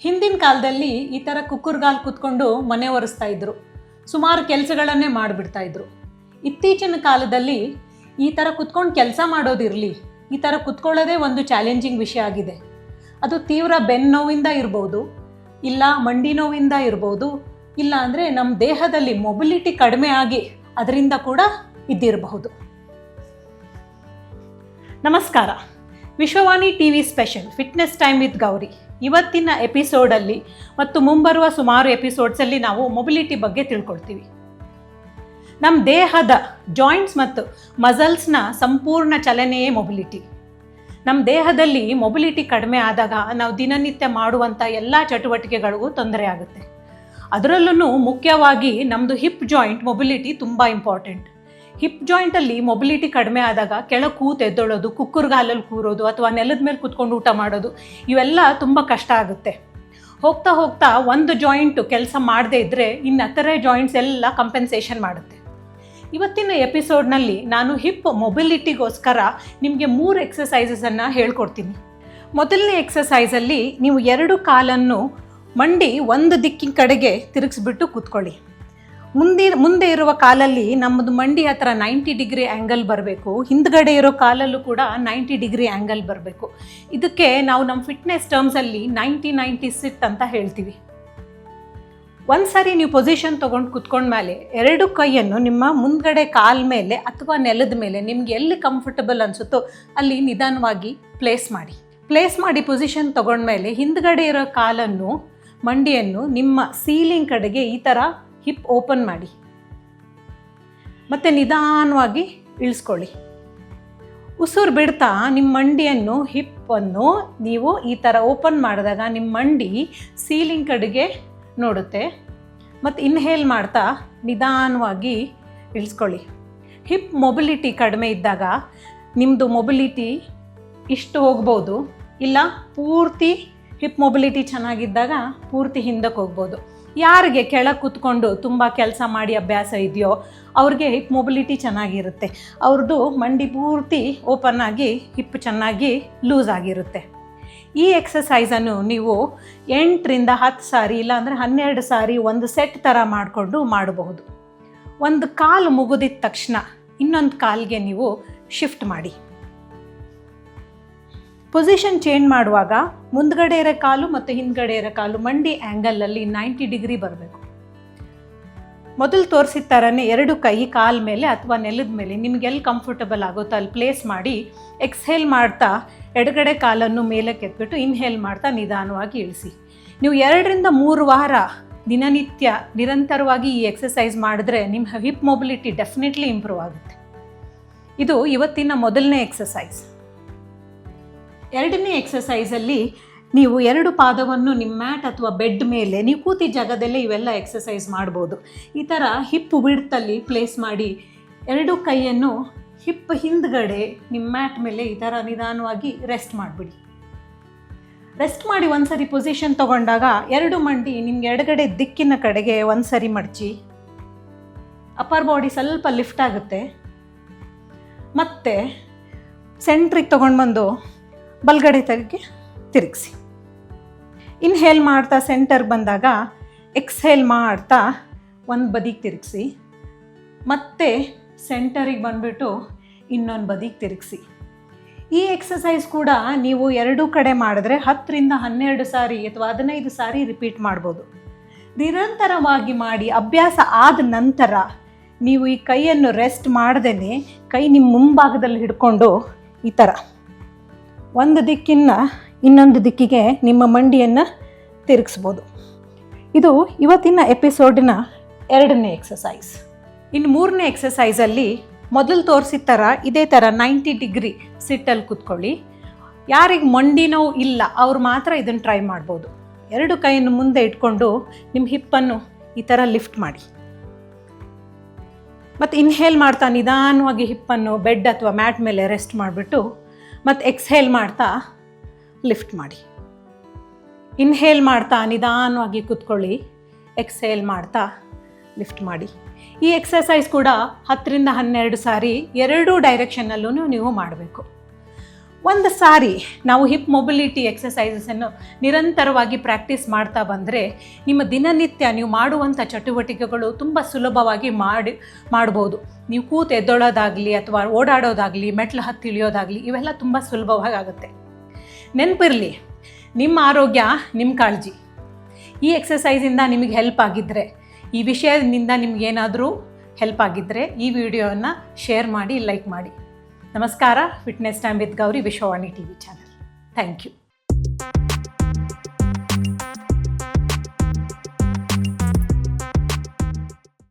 ಹಿಂದಿನ ಕಾಲದಲ್ಲಿ ಈ ಥರ ಕುಕ್ಕುರ್ಗಾಲ್ ಕೂತ್ಕೊಂಡು ಮನೆ ಒರೆಸ್ತಾ ಇದ್ರು, ಸುಮಾರು ಕೆಲಸಗಳನ್ನೇ ಮಾಡಿಬಿಡ್ತಾ ಇದ್ರು. ಇತ್ತೀಚಿನ ಕಾಲದಲ್ಲಿ ಈ ಥರ ಕುತ್ಕೊಂಡು ಕೆಲಸ ಮಾಡೋದಿರಲಿ, ಈ ಥರ ಕುತ್ಕೊಳ್ಳೋದೇ ಒಂದು ಚಾಲೆಂಜಿಂಗ್ ವಿಷಯ ಆಗಿದೆ. ಅದು ತೀವ್ರ ಬೆನ್ನು ನೋವಿಂದ ಇರ್ಬೋದು, ಇಲ್ಲ ಮಂಡಿ ನೋವಿಂದ ಇರ್ಬೋದು, ಇಲ್ಲ ಅಂದರೆ ನಮ್ಮ ದೇಹದಲ್ಲಿ ಮೊಬಿಲಿಟಿ ಕಡಿಮೆ ಆಗಿ ಅದರಿಂದ ಕೂಡ ಇದ್ದಿರಬಹುದು. ನಮಸ್ಕಾರ, Vishwavani TV special fitness time with Gauri. ಇವತ್ತಿನ ಎಪಿಸೋಡಲ್ಲಿ ಮತ್ತು ಮುಂಬರುವ ಸುಮಾರು ಎಪಿಸೋಡ್ಸಲ್ಲಿ ನಾವು ಮೊಬಿಲಿಟಿ ಬಗ್ಗೆ ತಿಳ್ಕೊಳ್ತೀವಿ. ನಮ್ಮ ದೇಹದ ಜಾಯಿಂಟ್ಸ್ ಮತ್ತು ಮಸಲ್ಸ್ನ ಸಂಪೂರ್ಣ ಚಲನೆಯೇ ಮೊಬಿಲಿಟಿ. ನಮ್ಮ ದೇಹದಲ್ಲಿ ಮೊಬಿಲಿಟಿ ಕಡಿಮೆ ಆದಾಗ ನಾವು ದಿನನಿತ್ಯ ಮಾಡುವಂಥ ಎಲ್ಲ ಚಟುವಟಿಕೆಗಳಿಗೂ ತೊಂದರೆ ಆಗುತ್ತೆ. ಅದರಲ್ಲೂ ಮುಖ್ಯವಾಗಿ ನಮ್ಮದು ಹಿಪ್ ಜಾಯಿಂಟ್ ಮೊಬಿಲಿಟಿ ತುಂಬ ಇಂಪಾರ್ಟೆಂಟ್. ಹಿಪ್ ಜಾಯಿಂಟಲ್ಲಿ ಮೊಬಿಲಿಟಿ ಕಡಿಮೆ ಆದಾಗ ಕೆಳಗೆ ಕೂತು ಎದ್ದೊಳೋದು, ಕುಕ್ಕುರ್ಗಾಲಲ್ಲಿ ಕೂರೋದು ಅಥವಾ ನೆಲದ ಮೇಲೆ ಕೂತ್ಕೊಂಡು ಊಟ ಮಾಡೋದು, ಇವೆಲ್ಲ ತುಂಬ ಕಷ್ಟ ಆಗುತ್ತೆ. ಹೋಗ್ತಾ ಹೋಗ್ತಾ ಒಂದು ಜಾಯಿಂಟು ಕೆಲಸ ಮಾಡದೇ ಇದ್ದರೆ ಇನ್ನಿತರೆ ಜಾಯಿಂಟ್ಸ್ ಎಲ್ಲ ಕಂಪೆನ್ಸೇಷನ್ ಮಾಡುತ್ತೆ. ಇವತ್ತಿನ ಎಪಿಸೋಡ್ನಲ್ಲಿ ನಾನು ಹಿಪ್ ಮೊಬಿಲಿಟಿಗೋಸ್ಕರ ನಿಮಗೆ 3 ಎಕ್ಸಸೈಸಸನ್ನು ಹೇಳ್ಕೊಡ್ತೀನಿ. ಮೊದಲನೇ ಎಕ್ಸಸೈಸಲ್ಲಿ ನೀವು 2 ಕಾಲನ್ನು ಮಂಡಿ ಒಂದು ದಿಕ್ಕಿನ ಕಡೆಗೆ ತಿರುಗಿಸ್ಬಿಟ್ಟು ಕೂತ್ಕೊಳ್ಳಿ. ಮುಂದೆ ಇರುವ ಕಾಲಲ್ಲಿ ನಮ್ಮದು ಮಂಡಿ ಹತ್ರ 90 ಡಿಗ್ರಿ ಆ್ಯಂಗಲ್ ಬರಬೇಕು, ಹಿಂದ್ಗಡೆ ಇರೋ ಕಾಲಲ್ಲೂ ಕೂಡ 90 ಡಿಗ್ರಿ ಆ್ಯಂಗಲ್ ಬರಬೇಕು. ಇದಕ್ಕೆ ನಾವು ನಮ್ಮ ಫಿಟ್ನೆಸ್ ಟರ್ಮ್ಸಲ್ಲಿ 90-90 ಸಿಟ್ ಅಂತ ಹೇಳ್ತೀವಿ. ಒಂದು ಸಾರಿ ನೀವು ಪೊಸಿಷನ್ ತೊಗೊಂಡು ಕೂತ್ಕೊಂಡ್ಮೇಲೆ 2 ಕೈಯನ್ನು ನಿಮ್ಮ ಮುಂದ್ಗಡೆ ಕಾಲ ಮೇಲೆ ಅಥವಾ ನೆಲದ ಮೇಲೆ ನಿಮ್ಗೆ ಎಲ್ಲಿ ಕಂಫರ್ಟಬಲ್ ಅನಿಸುತ್ತೋ ಅಲ್ಲಿ ನಿಧಾನವಾಗಿ ಪ್ಲೇಸ್ ಮಾಡಿ ಪೊಸಿಷನ್ ತೊಗೊಂಡ್ಮೇಲೆ ಹಿಂದ್ಗಡೆ ಇರೋ ಕಾಲನ್ನು, ಮಂಡಿಯನ್ನು ನಿಮ್ಮ ಸೀಲಿಂಗ್ ಕಡೆಗೆ ಈ ಥರ ಹಿಪ್ ಓಪನ್ ಮಾಡಿ ಮತ್ತು ನಿಧಾನವಾಗಿ ಇಳಿಸ್ಕೊಳ್ಳಿ. ಉಸಿರು ಬಿಡ್ತಾ ನಿಮ್ಮ ಮಂಡಿಯನ್ನು, ಹಿಪ್ಪನ್ನು ನೀವು ಈ ಥರ ಓಪನ್ ಮಾಡಿದಾಗ ನಿಮ್ಮ ಮಂಡಿ ಸೀಲಿಂಗ್ ಕಡೆಗೆ ನೋಡುತ್ತೆ. ಮತ್ತು ಇನ್ಹೇಲ್ ಮಾಡ್ತಾ ನಿಧಾನವಾಗಿ ಇಳಿಸ್ಕೊಳ್ಳಿ. ಹಿಪ್ ಮೊಬಿಲಿಟಿ ಕಡಿಮೆ ಇದ್ದಾಗ ನಿಮ್ಮದು ಮೊಬಿಲಿಟಿ ಇಷ್ಟು ಹೋಗ್ಬೋದು, ಇಲ್ಲ ಪೂರ್ತಿ ಹಿಪ್ ಮೊಬಿಲಿಟಿ ಚೆನ್ನಾಗಿದ್ದಾಗ ಪೂರ್ತಿ ಹಿಂದಕ್ಕೆ ಹೋಗ್ಬೋದು. ಯಾರಿಗೆ ಕೆಳಗೆ ಕೂತ್ಕೊಂಡು ತುಂಬ ಕೆಲಸ ಮಾಡಿ ಅಭ್ಯಾಸ ಇದೆಯೋ ಅವ್ರಿಗೆ ಹಿಪ್ ಮೊಬಿಲಿಟಿ ಚೆನ್ನಾಗಿರುತ್ತೆ. ಅವ್ರದ್ದು ಮಂಡಿ ಪೂರ್ತಿ ಓಪನ್ ಆಗಿ ಹಿಪ್ ಚೆನ್ನಾಗಿ ಲೂಸ್ ಆಗಿರುತ್ತೆ. ಈ ಎಕ್ಸಸೈಸನ್ನು ನೀವು 8ರಿಂದ 10 ಸಾರಿ ಇಲ್ಲಾಂದರೆ 12 ಸಾರಿ ಒಂದು ಸೆಟ್ ಥರ ಮಾಡಿಕೊಂಡು ಮಾಡಬಹುದು. ಒಂದು ಕಾಲು ಮುಗಿದಿದ ತಕ್ಷಣ ಇನ್ನೊಂದು ಕಾಲಿಗೆ ನೀವು ಶಿಫ್ಟ್ ಮಾಡಿ. ಪೊಸಿಷನ್ ಚೇಂಜ್ ಮಾಡುವಾಗ ಮುಂದ್ಗಡೆ ಇರೋ ಕಾಲು ಮತ್ತು ಹಿಂದ್ಗಡೆ ಇರೋ ಕಾಲು ಮಂಡಿ ಆ್ಯಂಗಲಲ್ಲಿ 90 ಡಿಗ್ರಿ ಬರಬೇಕು. ಮೊದಲು ತೋರಿಸಿದ ಥರನೇ 2 ಕೈ ಕಾಲ ಮೇಲೆ ಅಥವಾ ನೆಲದ ಮೇಲೆ ನಿಮ್ಗೆ ಎಲ್ಲಿ ಕಂಫರ್ಟಬಲ್ ಆಗುತ್ತೋ ಅಲ್ಲಿ ಪ್ಲೇಸ್ ಮಾಡಿ ಎಕ್ಸ್ಹೇಲ್ ಮಾಡ್ತಾ ಎಡಗಡೆ ಕಾಲನ್ನು ಮೇಲಕ್ಕೆ ಎತ್ಬಿಟ್ಟು ಇನ್ಹೇಲ್ ಮಾಡ್ತಾ ನಿಧಾನವಾಗಿ ಇಳಿಸಿ. ನೀವು 2ರಿಂದ 3 ವಾರ ದಿನನಿತ್ಯ ನಿರಂತರವಾಗಿ ಈ ಎಕ್ಸಸೈಸ್ ಮಾಡಿದ್ರೆ ನಿಮ್ಮ ಹಿಪ್ ಮೊಬಿಲಿಟಿ ಡೆಫಿನೆಟ್ಲಿ ಇಂಪ್ರೂವ್ ಆಗುತ್ತೆ. ಇದು ಇವತ್ತಿನ ಮೊದಲನೇ ಎಕ್ಸಸೈಸ್. 2ನೇ ಎಕ್ಸಸೈಸಲ್ಲಿ ನೀವು 2 ಪಾದವನ್ನು ನಿಮ್ಮ ಮ್ಯಾಟ್ ಅಥವಾ ಬೆಡ್ ಮೇಲೆ ನೀವು ಕೂತಿ ಜಾಗದಲ್ಲೇ ಇವೆಲ್ಲ ಎಕ್ಸಸೈಸ್ ಮಾಡ್ಬೋದು. ಈ ಥರ ಹಿಪ್ ವಿಡ್ತಲ್ಲಿ ಪ್ಲೇಸ್ ಮಾಡಿ 2 ಕೈಯನ್ನು ಹಿಪ್ ಹಿಂದ್ಗಡೆ ನಿಮ್ಮ ಮ್ಯಾಟ್ ಮೇಲೆ ಈ ಥರ ನಿಧಾನವಾಗಿ ರೆಸ್ಟ್ ಮಾಡಿಬಿಡಿ. ರೆಸ್ಟ್ ಮಾಡಿ ಒಂದು ಸರಿ ಪೊಸಿಷನ್ ತೊಗೊಂಡಾಗ 2 ಮಂಡಿ ನಿಮ್ಗೆ ಎಡಗಡೆ ದಿಕ್ಕಿನ ಕಡೆಗೆ ಒಂದು ಸರಿ ಮಡಚಿ, ಅಪ್ಪರ್ ಬಾಡಿ ಸ್ವಲ್ಪ ಲಿಫ್ಟ್ ಆಗುತ್ತೆ. ಮತ್ತು ಸೆಂಟ್ರಿಗೆ ತೊಗೊಂಡು ಬಂದು ಬಲಗಡೆ ತೆಗೆ ತಿರುಗಿಸಿ. ಇನ್ಹೇಲ್ ಮಾಡ್ತಾ ಸೆಂಟರ್ಗೆ ಬಂದಾಗ ಎಕ್ಸ್ಹೇಲ್ ಮಾಡ್ತಾ ಒಂದು ಬದಿಗೆ ತಿರುಗಿಸಿ, ಮತ್ತು ಸೆಂಟರಿಗೆ ಬಂದುಬಿಟ್ಟು ಇನ್ನೊಂದು ಬದಿಗೆ ತಿರುಗಿಸಿ. ಈ ಎಕ್ಸಸೈಸ್ ಕೂಡ ನೀವು 2 ಕಡೆ ಮಾಡಿದ್ರೆ 10ರಿಂದ 12 ಸಾರಿ ಅಥವಾ 15 ಸಾರಿ ರಿಪೀಟ್ ಮಾಡ್ಬೋದು. ನಿರಂತರವಾಗಿ ಮಾಡಿ ಅಭ್ಯಾಸ ಆದ ನಂತರ ನೀವು ಈ ಕೈಯನ್ನು ರೆಸ್ಟ್ ಮಾಡ್ದೇ ಕೈ ನಿಮ್ಮ ಮುಂಭಾಗದಲ್ಲಿ ಹಿಡ್ಕೊಂಡು ಈ ಥರ ಒಂದು ದಿಕ್ಕಿನ ಇನ್ನೊಂದು ದಿಕ್ಕಿಗೆ ನಿಮ್ಮ ಮಂಡಿಯನ್ನು ತಿರುಗಿಸ್ಬೋದು. ಇದು ಇವತ್ತಿನ ಎಪಿಸೋಡಿನ 2ನೇ ಎಕ್ಸಸೈಸ್. ಇನ್ನು 3ನೇ ಎಕ್ಸಸೈಸಲ್ಲಿ ಮೊದಲು ತೋರಿಸಿದ ಥರ ಇದೇ ಥರ 90 ಡಿಗ್ರಿ ಸಿಟ್ಟಲ್ಲಿ ಕೂತ್ಕೊಳ್ಳಿ. ಯಾರಿಗೆ ಮಂಡಿ ನೋವು ಇಲ್ಲ ಅವ್ರು ಮಾತ್ರ ಇದನ್ನು ಟ್ರೈ ಮಾಡ್ಬೋದು. 2 ಕೈಯನ್ನು ಮುಂದೆ ಇಟ್ಕೊಂಡು ನಿಮ್ಮ ಹಿಪ್ಪನ್ನು ಈ ಥರ ಲಿಫ್ಟ್ ಮಾಡಿ ಮತ್ತು ಇನ್ಹೇಲ್ ಮಾಡ್ತಾ ನಿಧಾನವಾಗಿ ಹಿಪ್ಪನ್ನು ಬೆಡ್ ಅಥವಾ ಮ್ಯಾಟ್ ಮೇಲೆ ರೆಸ್ಟ್ ಮಾಡಿಬಿಟ್ಟು ಮತ್ತು ಎಕ್ಸ್ಹೇಲ್ ಮಾಡ್ತಾ ಲಿಫ್ಟ್ ಮಾಡಿ. ಇನ್ಹೇಲ್ ಮಾಡ್ತಾ ನಿಧಾನವಾಗಿ ಕೂತ್ಕೊಳ್ಳಿ, ಎಕ್ಸ್ಹೇಲ್ ಮಾಡ್ತಾ ಲಿಫ್ಟ್ ಮಾಡಿ. ಈ ಎಕ್ಸಸೈಸ್ ಕೂಡ 10ರಿಂದ 12 ಸಾರಿ 2 ಡೈರೆಕ್ಷನ್ನಲ್ಲೂ ನೀವು ಮಾಡಬೇಕು. ಒಂದು ಸಾರಿ ನಾವು ಹಿಪ್ ಮೊಬಿಲಿಟಿ ಎಕ್ಸಸೈಸಸನ್ನು ನಿರಂತರವಾಗಿ ಪ್ರಾಕ್ಟೀಸ್ ಮಾಡ್ತಾ ಬಂದರೆ ನಿಮ್ಮ ದಿನನಿತ್ಯ ನೀವು ಮಾಡುವಂಥ ಚಟುವಟಿಕೆಗಳು ತುಂಬ ಸುಲಭವಾಗಿ ಮಾಡ್ಬೋದು. ನೀವು ಕೂತು ಎದ್ದೊಳೋದಾಗಲಿ ಅಥವಾ ಓಡಾಡೋದಾಗಲಿ ಮೆಟ್ಲು ಹತ್ತಿ ಇಳಿಯೋದಾಗಲಿ ಇವೆಲ್ಲ ತುಂಬ ಸುಲಭವಾಗಿ ಆಗುತ್ತೆ. ನೆನಪಿರಲಿ, ನಿಮ್ಮ ಆರೋಗ್ಯ ನಿಮ್ಮ ಕಾಳಜಿ. ಈ ಎಕ್ಸಸೈಸಿಂದ ನಿಮಗೆ ಹೆಲ್ಪ್ ಆಗಿದ್ದರೆ, ಈ ವಿಷಯದಿಂದ ನಿಮಗೇನಾದರೂ ಹೆಲ್ಪ್ ಆಗಿದ್ದರೆ ಈ ವಿಡಿಯೋವನ್ನು ಶೇರ್ ಮಾಡಿ, ಲೈಕ್ ಮಾಡಿ. ನಮಸ್ಕಾರ. Fitness time with Gauri, Vishwavani TV channel. Thank you.